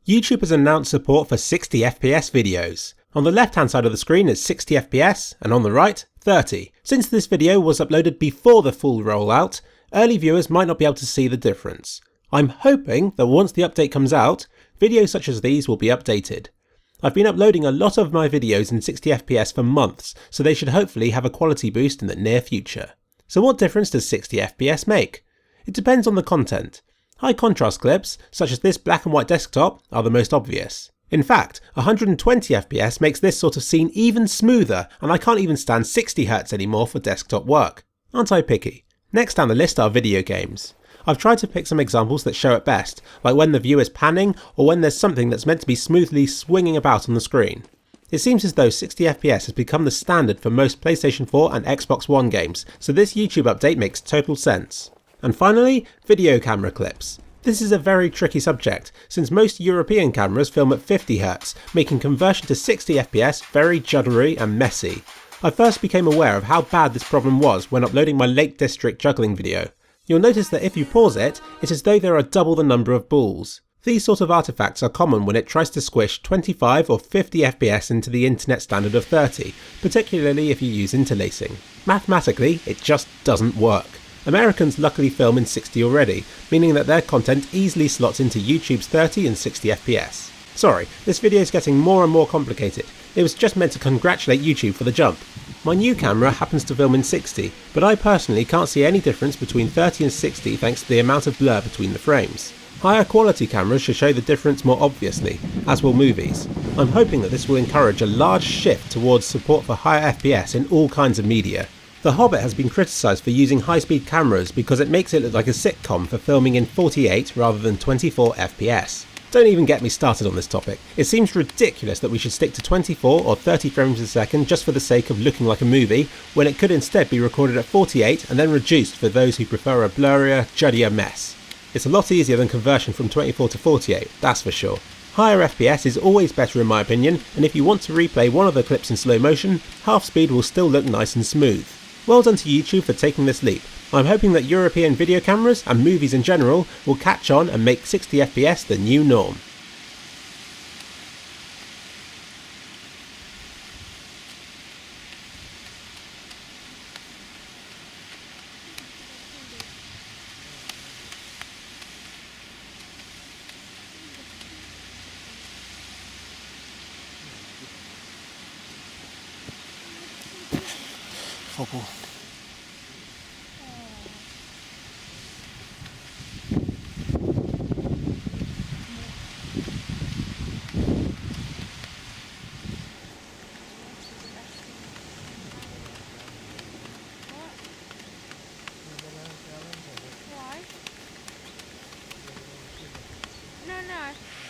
YouTube has announced support for 60 FPS videos. On the left hand side of the screen is 60 FPS and on the right, 30. Since this video was uploaded before the full rollout, early viewers might not be able to see the difference. I'm hoping that once the update comes out, videos such as these will be updated. I've been uploading a lot of my videos in 60 FPS for months, so they should hopefully have a quality boost in the near future. So what difference does 60 FPS make? It depends on the content. High contrast clips, such as this black and white desktop, are the most obvious. In fact, 120 FPS makes this sort of scene even smoother, and I can't even stand 60Hz anymore for desktop work. Aren't I picky? Next down the list are video games. I've tried to pick some examples that show it best, like when the view is panning or when there's something that's meant to be smoothly swinging about on the screen. It seems as though 60 FPS has become the standard for most PlayStation 4 and Xbox One games, so this YouTube update makes total sense. And finally, video camera clips. This is a very tricky subject, since most European cameras film at 50Hz, making conversion to 60 FPS very juddery and messy. I first became aware of how bad this problem was when uploading my Lake District juggling video. You'll notice that if you pause it, it's as though there are double the number of balls. These sort of artifacts are common when it tries to squish 25 or 50 FPS into the internet standard of 30, particularly if you use interlacing. Mathematically, it just doesn't work. Americans luckily film in 60 already, meaning that their content easily slots into YouTube's 30 and 60 FPS. Sorry, this video is getting more and more complicated. It was just meant to congratulate YouTube for the jump. My new camera happens to film in 60, but I personally can't see any difference between 30 and 60 thanks to the amount of blur between the frames. Higher quality cameras should show the difference more obviously, as will movies. I'm hoping that this will encourage a large shift towards support for higher FPS in all kinds of media. The Hobbit has been criticised for using high-speed cameras because it makes it look like a sitcom for filming in 48 rather than 24 FPS. Don't even get me started on this topic. It seems ridiculous that we should stick to 24 or 30 frames a second just for the sake of looking like a movie, when it could instead be recorded at 48 and then reduced for those who prefer a blurrier, juddier mess. It's a lot easier than conversion from 24 to 48, that's for sure. Higher FPS is always better in my opinion, and if you want to replay one of the clips in slow motion, half speed will still look nice and smooth. Well done to YouTube for taking this leap. I'm hoping that European video cameras and movies in general will catch on and make 60 FPS the new norm. Football. Why? No.